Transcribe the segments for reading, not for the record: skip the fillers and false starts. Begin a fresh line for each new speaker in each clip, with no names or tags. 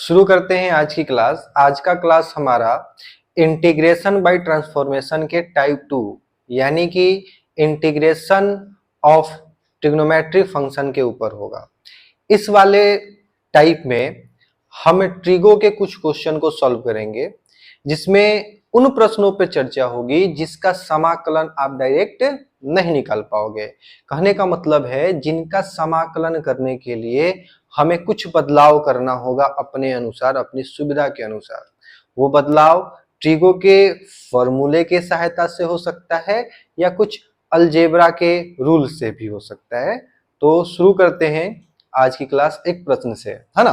शुरू करते हैं आज की क्लास। आज का क्लास हमारा इंटीग्रेशन बाय ट्रांसफॉर्मेशन के टाइप 2 यानी कि इंटीग्रेशन ऑफ ट्रिग्नोमेट्री फंक्शन के ऊपर होगा। इस वाले टाइप में हम ट्रिगो के कुछ क्वेश्चन को सॉल्व करेंगे, जिसमें उन प्रश्नों पर चर्चा होगी जिसका समाकलन आप डायरेक्ट नहीं निकाल पाओगे। कहने का मतलब है जिनका समाकलन करने के लिए हमें कुछ बदलाव करना होगा अपने अनुसार, अपनी सुविधा के अनुसार। वो बदलाव ट्रिगो के फॉर्मूले के सहायता से हो सकता है या कुछ अलजेब्रा के रूल से भी हो सकता है। तो शुरू करते हैं आज की क्लास एक प्रश्न से, है ना।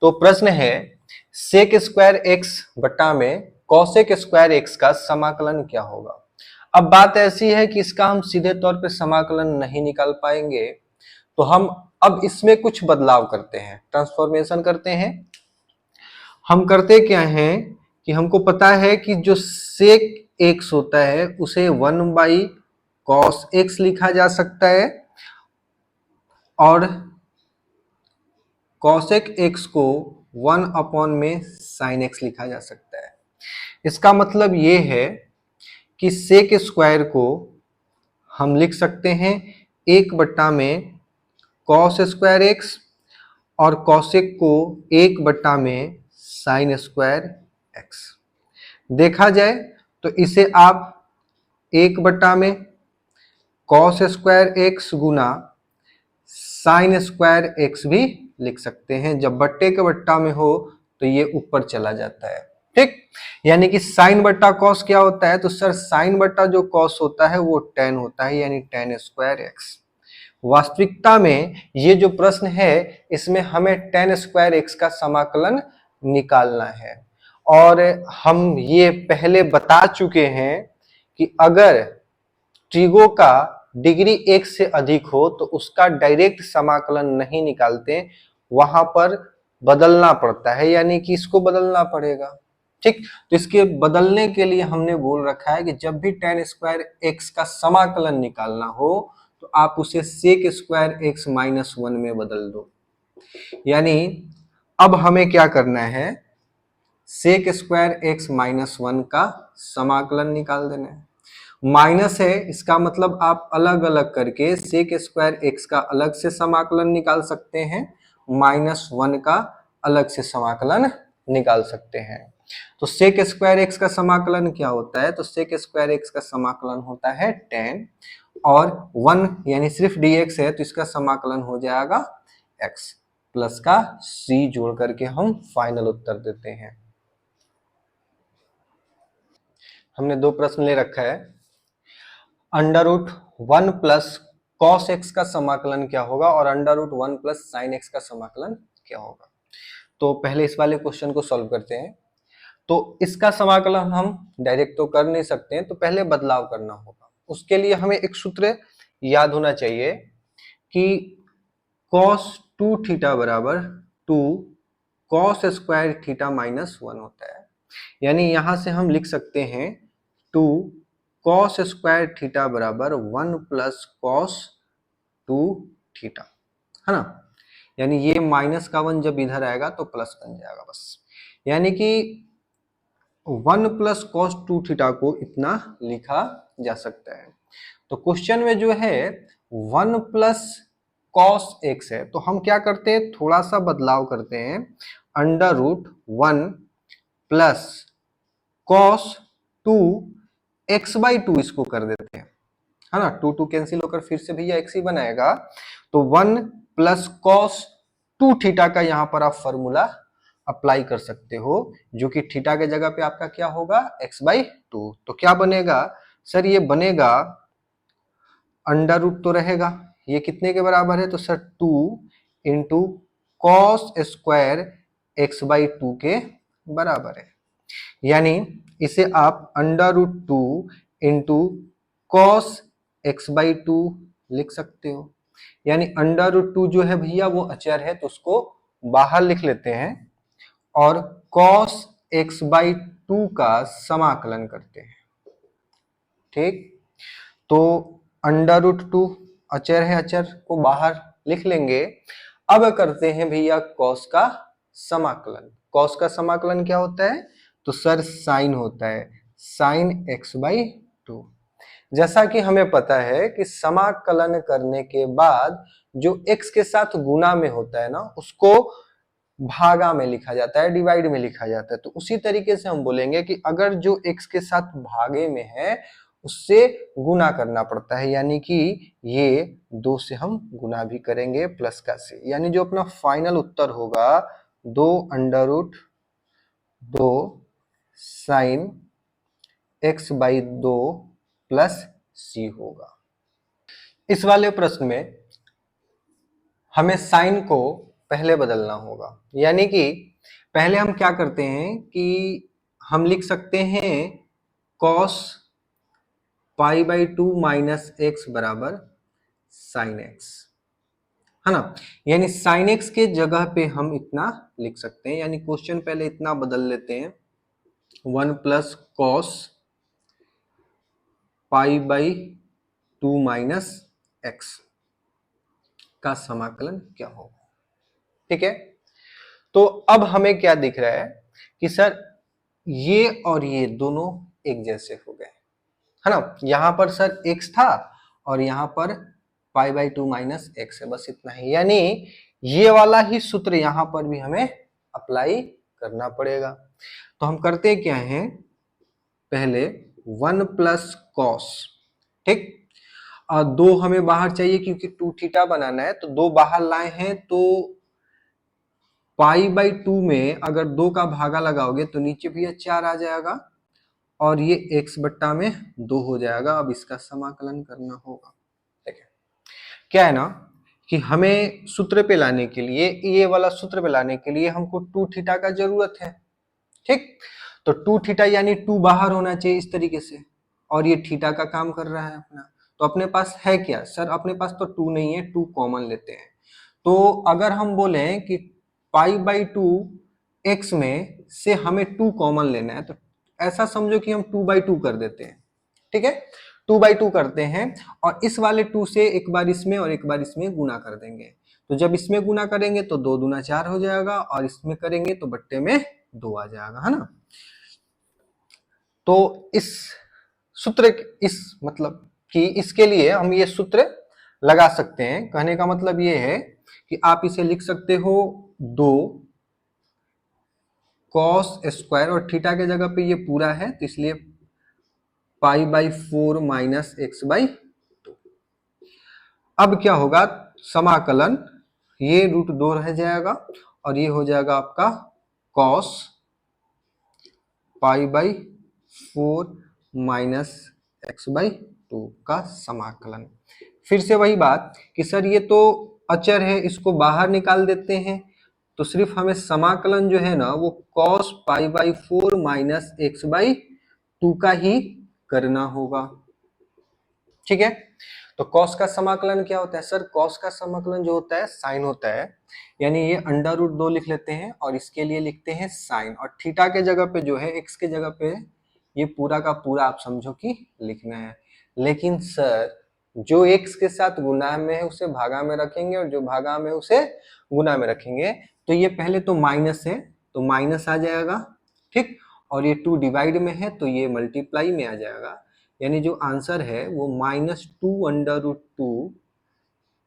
तो प्रश्न है सेक स्क्वायर एक्स बटा में कॉसेक स्क्वायर एक्स का समाकलन क्या होगा। अब बात ऐसी है कि इसका हम सीधे तौर पे समाकलन नहीं निकाल पाएंगे, तो हम अब इसमें कुछ बदलाव करते हैं, ट्रांसफॉर्मेशन करते हैं। हम करते क्या हैं कि हमको पता है कि जो सेक एक्स होता है उसे 1 कॉस एक्स लिखा जा सकता है और कॉसेक एक्स को 1 में साइन एक्स लिखा जा सकता है। इसका मतलब ये है कि सेक स्क्वायर को हम लिख सकते हैं 1 में कॉस स्क्वायर एक्स और कॉसेक को 1 में साइन स्क्वायर एक्स। देखा जाए तो इसे आप 1 में कॉस स्क्वायर एक्स गुना साइन स्क्वायर एक्स भी लिख सकते हैं। जब बट्टे के बट्टा में हो तो ये ऊपर चला जाता है, ठीक। यानी कि साइन बट्टा कॉस क्या होता है, तो सर साइन बट्टा जो कॉस होता है वो टेन होता है, यानी टेन स्क्वायर एक्स। वास्तविकता में ये जो प्रश्न है इसमें हमें टेन स्क्वायर एक्स का समाकलन निकालना है, और हम ये पहले बता चुके हैं कि अगर ट्रिगो का डिग्री 1 से अधिक हो तो उसका डायरेक्ट समाकलन नहीं निकालते, वहां पर बदलना पड़ता है, यानी कि इसको बदलना पड़ेगा, ठीक। तो इसके बदलने के लिए हमने बोल रखा है कि जब भी टेन स्क्वायर एक्स का समाकलन निकालना हो तो आप उसे सेक स्क्वायर एक्स माइनस 1 में बदल दो। यानी अब हमें क्या करना है, सेक स्क्वायर एक्स माइनस 1 का समाकलन निकाल देना है। माइनस है, इसका मतलब आप अलग अलग करके सेक स्क्वायर एक्स का अलग से समाकलन निकाल सकते हैं, -1 का अलग से समाकलन निकाल सकते हैं। तो सेक स्क्वायर एक्स का समाकलन क्या होता है, तो सेक स्क्वायर एक्स का समाकलन होता है 10 और 1 यानी सिर्फ dx है तो इसका समाकलन हो जाएगा x प्लस का c जोड़ करके हम फाइनल उत्तर देते हैं। हमने दो प्रश्न ले रखा है। √1 प्लस कॉस एक्स का समाकलन क्या होगा और √1 प्लस साइन एक्स का समाकलन क्या होगा। तो पहले इस वाले क्वेश्चन को सॉल्व करते हैं। तो इसका समाकलन हम डायरेक्ट तो कर नहीं सकते हैं, तो पहले बदलाव करना होगा। उसके लिए हमें एक सूत्र याद होना चाहिए कि cos 2 थीटा बराबर 2 cos स्क्वायर थीटा माइनस 1 होता है। यानी यहां से हम लिख सकते हैं 2 cos स्क्वायर थीटा बराबर 1 प्लस cos 2 थीटा, है ना। यानी ये माइनस का 1 जब इधर आएगा तो प्लस बन जाएगा बस। यानी कि 1 प्लस कॉस 2 थीटा को इतना लिखा जा सकता है। तो क्वेश्चन में जो है 1 प्लस कॉस एक्स है, तो हम क्या करते हैं, थोड़ा सा बदलाव करते हैं, √1 प्लस कॉस 2 एक्स बाई 2 इसको कर देते हैं, है ना। 2 कैंसिल होकर फिर से भैया एक्स ही बनाएगा। तो 1 प्लस कॉस 2 थीटा का यहां पर आप फॉर्मूला अप्लाई कर सकते हो, जो कि थीटा के जगह पे आपका क्या होगा, x/2। तो क्या बनेगा सर, ये बनेगा √ तो रहेगा, ये कितने के बराबर है, तो sir 2 into cos square x/2 के बराबर है। यानी इसे आप √2 इंटू कॉस x/2 लिख सकते हो। यानी √2 जो है भैया वो अचर है, तो उसको बाहर लिख लेते हैं और cos x/2 का समाकलन करते हैं, ठीक। तो √2 अचर है, अचर को बाहर लिख लेंगे। अब करते हैं भैया cos का समाकलन। कॉस का समाकलन क्या होता है? तो सर साइन होता है, साइन x/2। जैसा कि हमें पता है कि समाकलन करने के बाद जो x के साथ गुना में होता है ना, उसको भागा में लिखा जाता है, डिवाइड में लिखा जाता है। तो उसी तरीके से हम बोलेंगे कि अगर जो x के साथ भागे में है उससे गुना करना पड़ता है, यानी कि ये 2 से हम गुना भी करेंगे प्लस का से, यानी जो अपना फाइनल उत्तर होगा 2√2 साइन x/2 प्लस सी होगा। इस वाले प्रश्न में हमें साइन को पहले बदलना होगा, यानी कि पहले हम क्या करते हैं कि हम लिख सकते हैं cos π/2 माइनस एक्स बराबर साइन एक्स, है ना। यानी साइन एक्स के जगह पे हम इतना लिख सकते हैं, यानी क्वेश्चन पहले इतना बदल लेते हैं 1 प्लस कॉस π/2 माइनस एक्स का समाकलन क्या होगा। ठीक है, तो अब हमें क्या दिख रहा है कि सर ये और ये दोनों एक जैसे हो गए, है ना। यहां पर सर x था और यहां पर π/2 माइनस एक्स है, बस इतना ही। यानी ये वाला ही सूत्र यहां पर भी हमें अप्लाई करना पड़ेगा। तो हम करते क्या हैं, पहले 1 प्लस कॉस, ठीक, और 2 हमें बाहर चाहिए क्योंकि 2 थीटा बनाना है, तो 2 बाहर लाए हैं। तो π/2 में अगर 2 का भागा लगाओगे तो नीचे भी 4 आ जाएगा और ये x बट्टा में 2 हो जाएगा। अब इसका समाकलन करना होगा। ठीक है, क्या है ना कि हमें सूत्र पे लाने के लिए, ये वाला सूत्र पे लाने के लिए हमको 2 थीटा का जरूरत है। ठीक, तो 2 थीटा यानी 2 बाहर होना चाहिए इस तरीके से, और ये थीटा का काम कर रहा है अपना। तो अपने पास है क्या सर, अपने पास तो 2 नहीं है, 2 कॉमन लेते हैं। तो अगर हम बोले कि π/2 x में से हमें 2 कॉमन लेना है, तो ऐसा समझो कि हम 2/2 कर देते हैं। ठीक है, 2/2 करते हैं और इस वाले 2 से एक बार इसमें और एक बार इसमें गुना कर देंगे। तो जब इसमें गुना करेंगे तो 2 दूना 4 हो जाएगा और इसमें करेंगे तो बट्टे में 2 आ जाएगा, है ना। तो इस सूत्र, इस मतलब कि इसके लिए हम ये सूत्र लगा सकते हैं। कहने का मतलब ये है कि आप इसे लिख सकते हो 2 कॉस स्क्वायर, और थीटा के जगह पे ये पूरा है तो इसलिए π/4 माइनस x/2। अब क्या होगा, समाकलन ये √2 रह जाएगा और ये हो जाएगा आपका cos π/4 माइनस x/2 का समाकलन। फिर से वही बात कि सर ये तो अचर है, इसको बाहर निकाल देते हैं। तो सिर्फ हमें समाकलन जो है ना वो cos π/4 माइनस x/2 का ही करना होगा। ठीक है, तो cos का समाकलन क्या होता है सर, cos का समाकलन जो होता है साइन होता है, यानी ये √2 लिख लेते हैं और इसके लिए लिखते हैं साइन, और थीटा के जगह पे जो है x के जगह पे ये पूरा का पूरा आप समझो कि लिखना है। लेकिन सर जो x के साथ गुना में है उसे भागा में रखेंगे और जो भागा में उसे गुना में रखेंगे। तो ये पहले तो माइनस है तो माइनस आ जाएगा, ठीक, और ये 2 डिवाइड में है तो ये मल्टीप्लाई में आ जाएगा। यानी जो आंसर है वो -2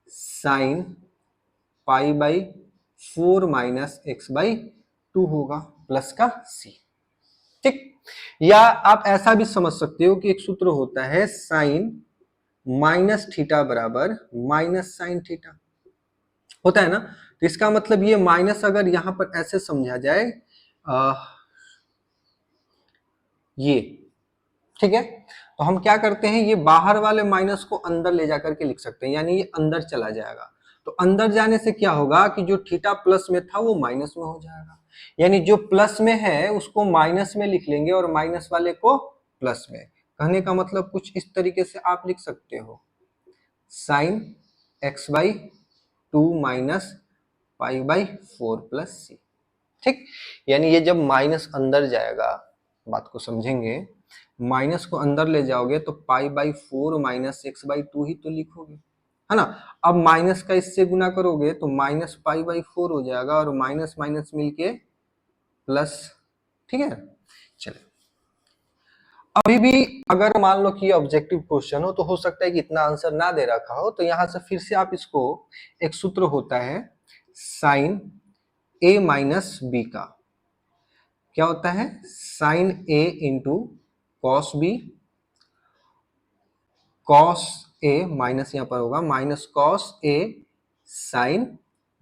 साइन π/4 माइनस x/2 होगा प्लस का c। ठीक, या आप ऐसा भी समझ सकते हो कि एक सूत्र होता है साइन माइनस थीटा बराबर माइनस साइन थीटा, होता है ना। तो इसका मतलब ये माइनस अगर यहां पर ऐसे समझा जाए ये, ठीक है, तो हम क्या करते हैं, ये बाहर वाले माइनस को अंदर ले जाकर के लिख सकते हैं, यानी ये अंदर चला जाएगा। तो अंदर जाने से क्या होगा कि जो थीटा प्लस में था वो माइनस में हो जाएगा, यानी जो प्लस में है उसको माइनस में लिख लेंगे और माइनस वाले को प्लस में। कहने का मतलब कुछ इस तरीके से आप लिख सकते हो साइन x/2 माइनस π/4 प्लस सी। ठीक, यानी ये जब माइनस अंदर जाएगा, बात को समझेंगे, माइनस को अंदर ले जाओगे तो π/4 माइनस x/2 ही तो लिखोगे, है ना। अब माइनस का इससे गुना करोगे तो माइनस π/4 हो जाएगा और माइनस माइनस मिलके प्लस, ठीक है। चलिए, अभी भी अगर मान लो कि ये ऑब्जेक्टिव क्वेश्चन हो तो हो सकता है कि इतना आंसर ना दे रखा हो, तो यहां से फिर से आप इसको, एक सूत्र होता है साइन ए माइनस बी का, क्या होता है, sign A into cos B, cos A minus यहां पर होगा minus cos A sine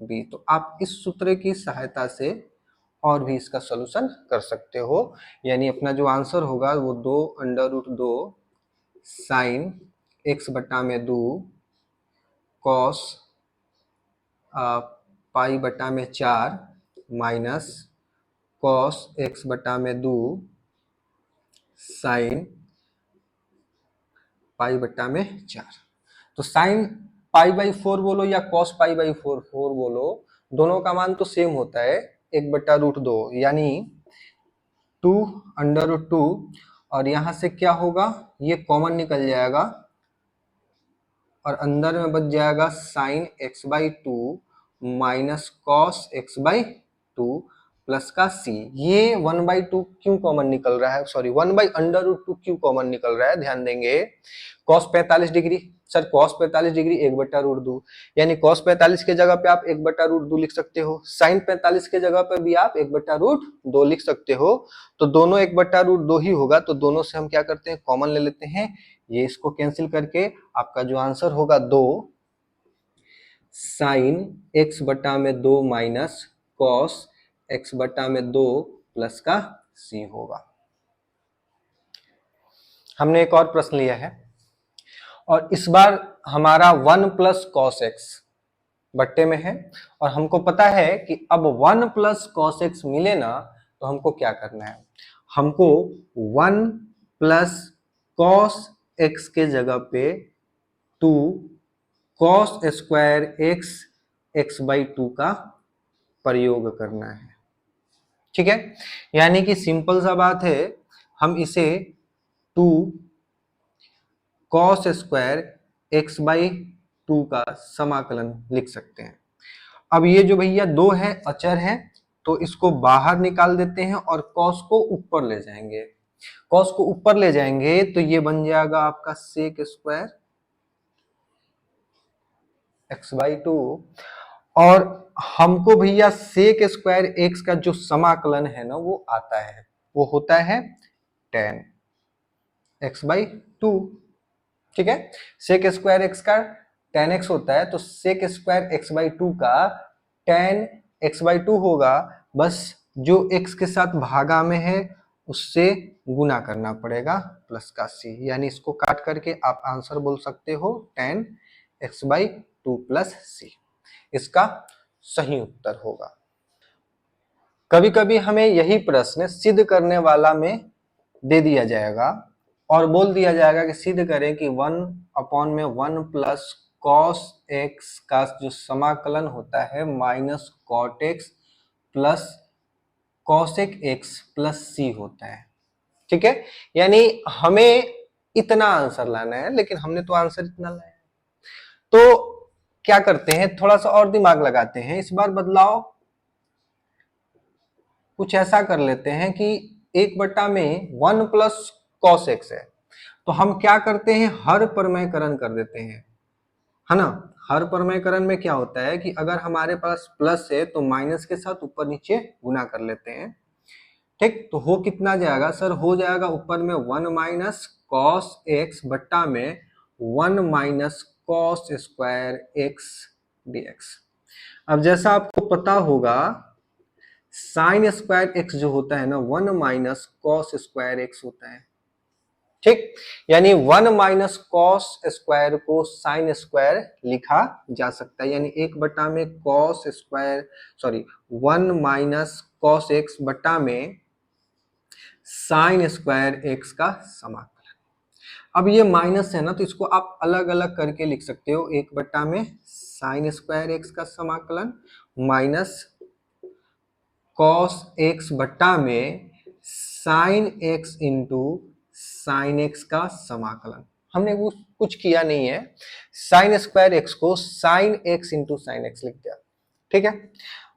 B. तो आप इस सूत्र की सहायता से और भी इसका सॉल्यूशन कर सकते हो, यानी अपना जो आंसर होगा वो 2 √ 2 साइन एक्स बटा में 2 कॉस पाई बटा में 4 माइनस कॉस एक्स बटा में 2 साइन पाई बटा में 4। तो साइन पाई बाई 4 बोलो या कॉस पाई बाई 4 बोलो, दोनों का मान तो सेम होता है 1/√2, यानी 2 √2, और यहां से क्या होगा, ये कॉमन निकल जाएगा और अंदर में बच जाएगा sine x by 2 minus cos x by 2 plus का सी। ये 1/2 क्यों कॉमन निकल रहा है, सॉरी 1/√2 क्यों कॉमन निकल रहा है, ध्यान देंगे। Cos 45 degree, sir cos 45 degree 1/√2, यानी कॉस 45 के जगह पे आप 1/√2 लिख सकते हो, साइन 45 के जगह पे भी आप 1/√2 लिख सकते हो। तो दोनों 1/√2 ही होगा, तो दोनों से हम क्या करते हैं, कॉमन ले लेते हैं। ये इसको कैंसिल करके आपका जो आंसर होगा 2 साइन एक्स बटा में 2 माइनस कॉस एक्स बटा में 2 प्लस का सी होगा। हमने एक और प्रश्न लिया है और इस बार हमारा 1 प्लस कॉस एक्स बट्टे में है, और हमको पता है कि अब 1 प्लस कॉस एक्स मिले ना तो हमको क्या करना है, हमको 1 प्लस कॉस एक्स के जगह पे 2 cos square x x by 2 का प्रयोग करना है, ठीक है। यानी कि सिंपल सा बात है, हम इसे 2 कॉस स्क्वायर एक्स बाई 2 का समाकलन लिख सकते हैं। अब ये जो भैया 2 है अचर है, तो इसको बाहर निकाल देते हैं और कॉस को ऊपर ले जाएंगे। कॉस को ऊपर ले जाएंगे तो ये बन जाएगा आपका सेक स्क्वायर एक्स बाई 2, और हमको भैया सेक स्क्वायर एक्स का जो समाकलन है ना वो आता है, वो होता है tan एक्स बाई 2, ठीक है। सेक स्क्वायर एक्स का tan x होता है, तो सेक स्क्वायर एक्स बाई 2 का tan x बाई 2 होगा, बस जो x के साथ भागा में है उससे गुना करना पड़ेगा प्लस का c, यानी इसको काट करके आप आंसर बोल सकते हो tan x by 2 plus c, इसका सही उत्तर होगा। कभी कभी हमें यही प्रश्न सिद्ध करने वाला में दे दिया जाएगा और बोल दिया जाएगा कि सिद्ध करें कि 1 में 1 प्लस कॉस एक्स का जो समाकलन होता है minus cot x plus cosec x plus C होता है, ठीक है। यानी हमें इतना आंसर लाना है, लेकिन हमने तो आंसर इतना लाया है, तो क्या करते हैं, थोड़ा सा और दिमाग लगाते हैं। इस बार बदलाव कुछ ऐसा कर लेते हैं कि 1 में 1 प्लस कॉस एक्स है, तो हम क्या करते हैं, हर परमयकरण कर देते हैं, है ना। हर परमयकरण में क्या होता है कि अगर हमारे पास प्लस है तो माइनस के साथ ऊपर नीचे गुना कर लेते हैं, ठीक। तो हो कितना जाएगा सर, हो जाएगा ऊपर में 1 माइनस कॉस एक्स बट्टा में 1 minus cos square x dx। अब जैसा आपको पता होगा साइन स्क्वायर एक्स जो होता है ना 1 माइनस कॉस स्क्वायर एक्स होता है, ठीक। यानी 1 माइनस कॉस स्क्वायर को साइन स्क्वायर लिखा जा सकता है, यानी 1 में cos square, sorry 1 minus cos x बट्टा में साइन स्क्वायर एक्स का समाकलन। अब ये माइनस है ना, तो इसको आप अलग अलग करके लिख सकते हो, 1 में साइन स्क्वायर एक्स का समाकलन माइनस कॉस एक्स बट्टा में sine x into sine x का समाकलन। हमने वो कुछ किया नहीं है, साइन स्क्वायर एक्स को sine x into sine x लिख दिया, ठीक है।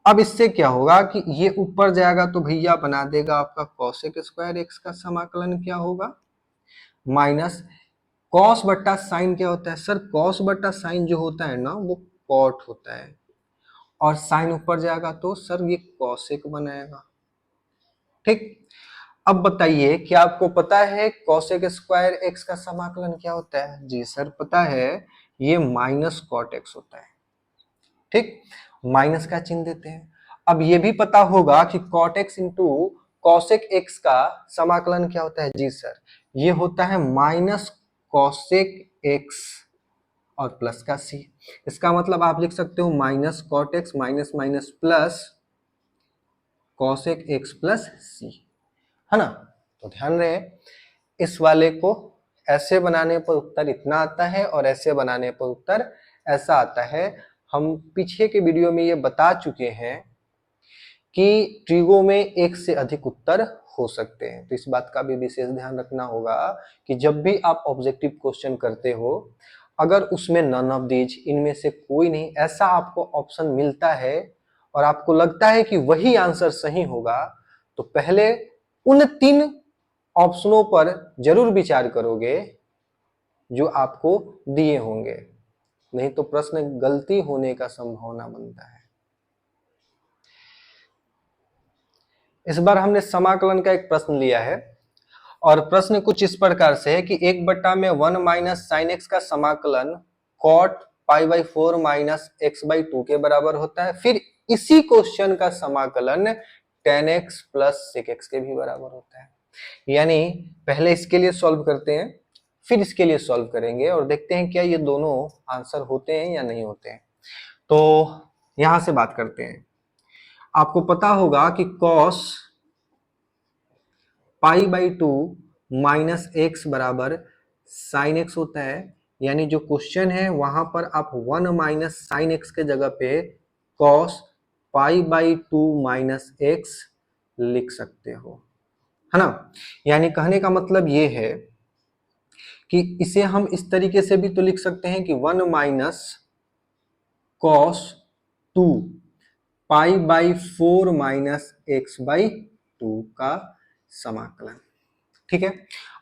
अब इससे क्या होगा कि ये ऊपर जाएगा तो भैया बना देगा आपका कोसेक स्क्वायर एक्स का समाकलन क्या होगा, माइनस कॉस बट्टा साइन क्या होता है सर, कॉस बट्टा साइन जो होता है ना वो कॉट होता है, और साइन ऊपर जाएगा तो सर ये कॉसेक बनाएगा। ठीक, अब बताइए क्या आपको पता है कॉसेक स्क्वायर एक्स का समाकलन क्या होता है? जी सर पता है, ये माइनस कॉट एक्स होता है। ठीक, माइनस का चिन्ह देते हैं। अब ये भी पता होगा कि cot x into cosec x का समाकलन क्या होता है? जी सर, ये होता है माइनस कॉसेक एक्स और प्लस का सी। इसका मतलब आप लिख सकते हो minus cot x minus minus plus cosec x plus C, है ना। तो ध्यान रहे इस वाले को ऐसे बनाने पर उत्तर इतना आता है और ऐसे बनाने पर उत्तर ऐसा आता है। हम पीछे के वीडियो में ये बता चुके हैं कि ट्रिगो में एक से अधिक उत्तर हो सकते हैं, तो इस बात का भी विशेष ध्यान रखना होगा कि जब भी आप ऑब्जेक्टिव क्वेश्चन करते हो, अगर उसमें नन ऑफ दीज, इनमें से कोई नहीं, ऐसा आपको ऑप्शन मिलता है और आपको लगता है कि वही आंसर सही होगा, तो पहले उन 3 ऑप्शनों पर जरूर विचार करोगे जो आपको दिए होंगे, नहीं तो प्रश्न गलती होने का संभावना बनता है। इस बार हमने समाकलन का एक प्रश्न लिया है और प्रश्न कुछ इस प्रकार से है कि 1/1 माइनस साइन एक्स का समाकलन cot pi by 4 minus x by 2 के बराबर होता है। फिर इसी क्वेश्चन का समाकलन tan x plus sec x के भी बराबर होता है। यानी पहले इसके लिए सॉल्व करते हैं, फिर इसके लिए सॉल्व करेंगे और देखते हैं क्या ये दोनों आंसर होते हैं या नहीं होते हैं। तो यहां से बात करते हैं। आपको पता होगा कि cos pi by 2 minus x बराबर साइन एक्स होता है। यानी जो क्वेश्चन है वहां पर आप 1 माइनस साइन एक्स के जगह पे cos pi by 2 minus x लिख सकते हो, है ना। यानी कहने का मतलब ये है कि इसे हम इस तरीके से भी तो लिख सकते हैं कि 1 minus cos 2 pi by 4 minus x by 2 का समाकलन। ठीक है,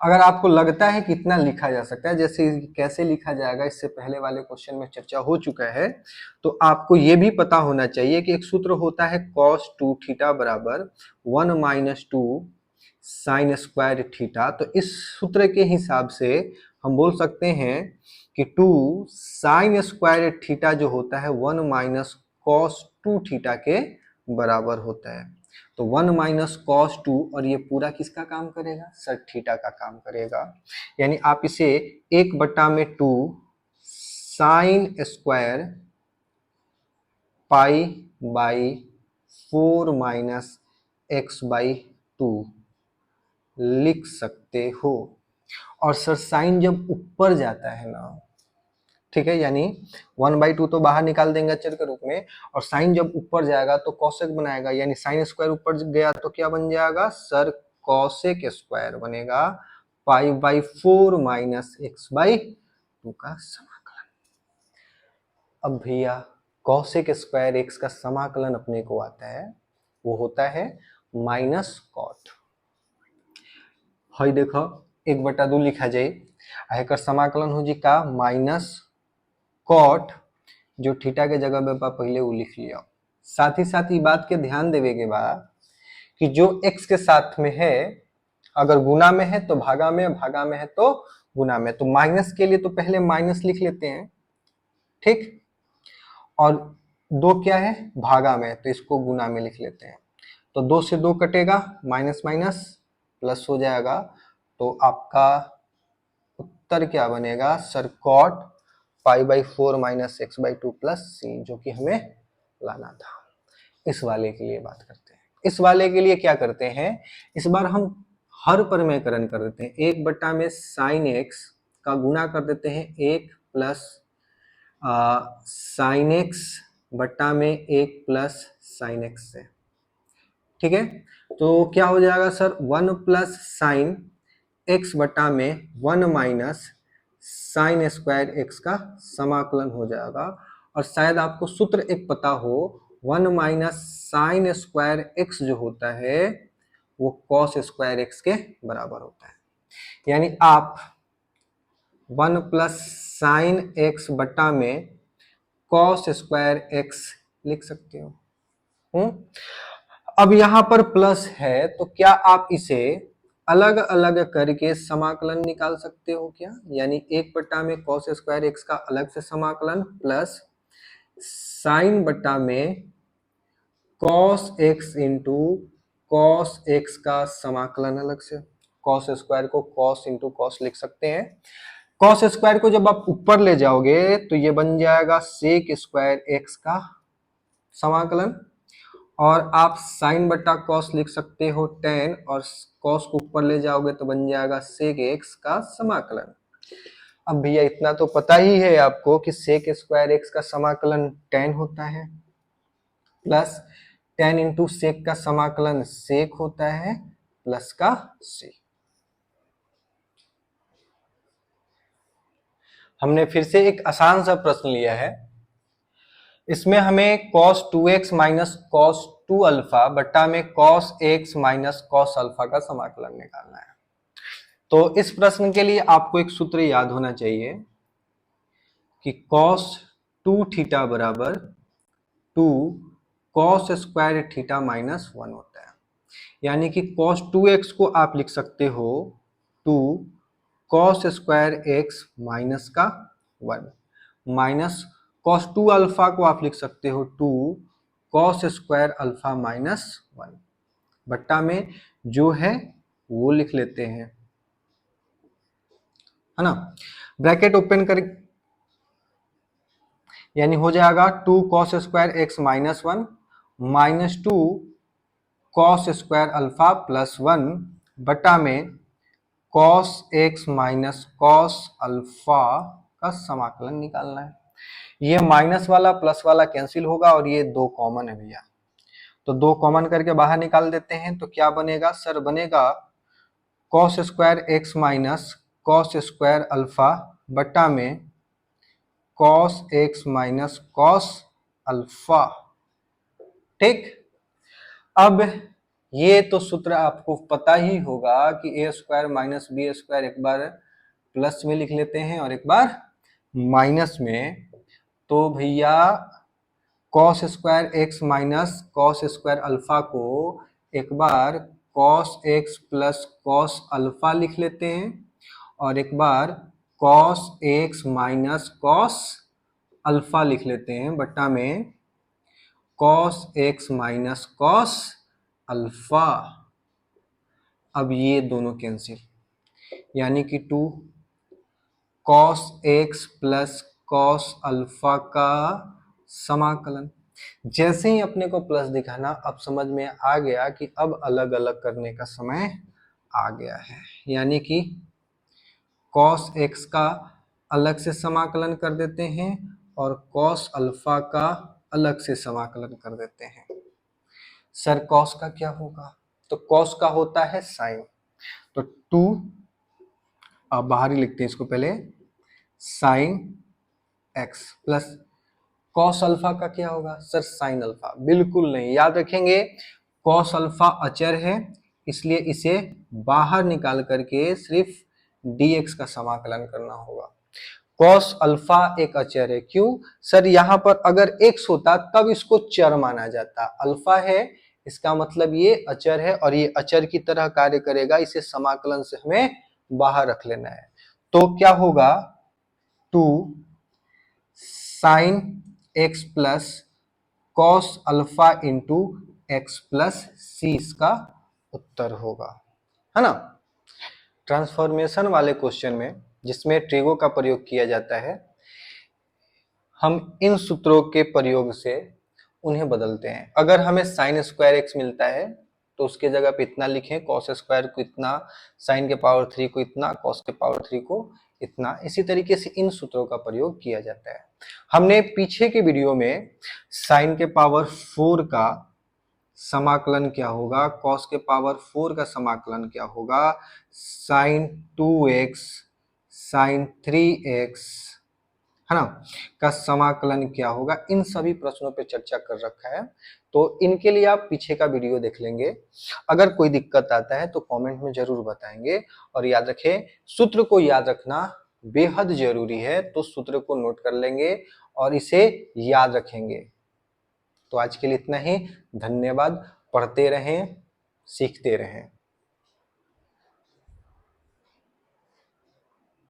अगर आपको लगता है कि इतना लिखा जा सकता है, जैसे कैसे लिखा जाएगा इससे पहले वाले क्वेश्चन में चर्चा हो चुका है, तो आपको यह भी पता होना चाहिए कि एक सूत्र होता है cos 2 थीटा बराबर 1 माइनस 2 साइन स्क्वायर थीटा। तो इस सूत्र के हिसाब से हम बोल सकते हैं कि 2 साइन स्क्वायर थीटा जो होता है 1 माइनस कॉस 2 थीटा के बराबर होता है। तो 1 माइनस कॉस 2 और ये पूरा किसका काम करेगा सर, थीटा का काम करेगा। यानी आप इसे 1/2 sine square pi by 4 minus x by 2 लिख सकते हो। और सर साइन जब ऊपर जाता है ना, ठीक है, यानी 1/2 तो बाहर निकाल देंगे अचर के रूप में, और साइन जब ऊपर जाएगा तो कॉसेक बनाएगा, यानी साइन स्क्वायर ऊपर गया तो क्या बन जाएगा सर, कॉसेक स्क्वायर बनेगा पाई बाई 4 माइनस एक्स बाई 2 का समाकलन। अब भैया कॉसेक स्क्वायर एक्स का समाकलन अपने को आता है, वो होता है माइनस कॉट। हई देखो 1/2 लिखा जाए, एकर समाकलन हो जी का माइनस कॉट, जो थीटा के जगह पे पहले वो लिख लिया। साथ ही साथ ये बात के ध्यान देवे के बाद कि जो x के साथ में है, अगर गुना में है तो भागा में, भागा में है तो गुना में, तो माइनस के लिए तो पहले माइनस लिख लेते हैं, ठीक, और 2 क्या है भागा में, तो इसको गुना में लिख लेते हैं। तो 2 से 2 कटेगा, माइनस माइनस प्लस हो जाएगा, तो आपका उत्तर क्या बनेगा sir, cot pi by 4 minus x by 2 plus C, जो कि हमें लाना था। इस वाले के लिए बात करते हैं। इस वाले के लिए क्या करते हैं, इस बार हम हर परिमेयकरण कर देते हैं। 1 में साइन एक्स का गुना कर देते हैं 1 प्लस साइन एक्स बट्टा में 1 प्लस साइन एक्स से, ठीक है। तो क्या हो जाएगा सर, 1 प्लस साइन एक्स बटा में 1 माइनस साइन स्क्वायर एक्स का समाकलन हो जाएगा। और शायद आपको सूत्र एक पता हो, 1 माइनस साइन स्क्वायर एक्स जो होता है वो कॉस स्क्वायर एक्स के बराबर होता है। यानी आप 1 प्लस साइन एक्स बटा में कॉस स्क्वायर एक्स लिख सकते हो। अब यहां पर प्लस है तो क्या आप इसे अलग अलग करके समाकलन निकाल सकते हो क्या? यानी 1 बटा में कॉस स्क्वायर एक्स का अलग से समाकलन प्लस साइन बटा में cos x into cos x का समाकलन अलग से। कॉस स्क्वायर को कॉस इंटू कॉस लिख सकते हैं। कॉस स्क्वायर को जब आप ऊपर ले जाओगे तो ये बन जाएगा सेक स्क्वायर एक्स का समाकलन, और आप साइन बटा कॉस लिख सकते हो टेन, और कॉस को ऊपर ले जाओगे तो बन जाएगा सेक एक्स का समाकलन। अब भैया इतना तो पता ही है आपको कि सेक स्क्वायर एक्स का समाकलन टेन होता है, प्लस टेन इंटू सेक का समाकलन सेक होता है प्लस का सेक। हमने फिर से एक आसान सा प्रश्न लिया है। इसमें हमें cos 2x minus cos 2 alpha बट्टा में cos x minus cos alpha का समाकलन निकालना है। तो इस प्रश्न के लिए आपको एक सूत्र याद होना चाहिए कि cos 2 थीटा बराबर 2 cos स्क्वायर थीटा माइनस 1 होता है। यानी कि cos 2x को आप लिख सकते हो 2 cos स्क्वायर x माइनस का 1, माइनस cos 2 अल्फा को आप लिख सकते हो 2 cos स्क्वायर अल्फा माइनस 1, बट्टा में जो है वो लिख लेते हैं, है ना। ब्रैकेट ओपन कर, यानी हो जाएगा 2 cos square x minus 1 minus 2 cos square alpha plus 1 बटा में cos x minus cos alpha का समाकलन निकालना है। ये माइनस वाला प्लस वाला कैंसिल होगा और ये दो कॉमन है भैया, तो दो कॉमन करके बाहर निकाल देते हैं। तो क्या बनेगा सर? बनेगा cos square x minus cos square alpha बटा में cos x minus cos alpha. ठीक, अब ये तो सूत्र आपको पता ही होगा कि ए स्क्वायर माइनस बी स्क्वायर एक बार प्लस में लिख लेते हैं और एक बार माइनस में। तो भैया cos square x minus cos square alpha को एक बार cos x plus cos alpha लिख लेते हैं और एक बार cos x minus cos alpha लिख लेते हैं बट्टा में cos x minus cos alpha. अब ये दोनों कैंसिल, यानी कि 2 cos x plus cos alpha का समाकलन। जैसे ही अपने को प्लस दिखाना अब समझ में आ गया कि अब अलग अलग करने का समय आ गया है, यानी कि cos x का अलग से समाकलन कर देते हैं और cos अल्फा का अलग से समाकलन कर देते हैं। सर cos का क्या होगा? तो cos का होता है साइन, तो 2 आप बाहर ही लिखते हैं इसको पहले, sine x plus cos alpha का क्या होगा सर? Sine alpha. बिल्कुल नहीं, याद रखेंगे cos अल्फा अचर है इसलिए इसे बाहर निकाल करके सिर्फ dx का समाकलन करना होगा। cos अल्फा एक अचर है, क्यों सर? यहां पर अगर x होता तब इसको चर माना जाता, अल्फा है इसका मतलब ये अचर है और ये अचर की तरह कार्य करेगा, इसे समाकलन से हमें बाहर रख लेना है। तो क्या होगा 2 sine x plus cos alpha into x plus C इसका उत्तर होगा, है ना। ट्रांसफॉर्मेशन वाले क्वेश्चन में जिसमें ट्रिगो का प्रयोग किया जाता है, हम इन सूत्रों के प्रयोग से उन्हें बदलते हैं। अगर हमें साइन स्क्वायर एक्स मिलता है तो उसके जगह पे इतना लिखें, कॉस स्क्वायर को इतना, साइन के पावर 3 को इतना, कॉस के पावर 3 को इतना। इसी तरीके से इन सूत्रों का प्रयोग किया जाता है। हमने पीछे के वीडियो में साइन के पावर 4 का समाकलन क्या होगा, कॉस के पावर 4 का समाकलन क्या होगा, साइन 2x साइन 3x, है ना, का समाकलन क्या होगा, इन सभी प्रश्नों पे चर्चा कर रखा है। तो इनके लिए आप पीछे का वीडियो देख लेंगे। अगर कोई दिक्कत आता है तो कमेंट में जरूर बताएंगे। और याद रखें, सूत्र को याद रखना बेहद जरूरी है, तो सूत्र को नोट कर लेंगे और इसे याद रखेंगे। तो आज के लिए इतना ही, धन्यवाद। पढ़ते रहें, सीखते रहें।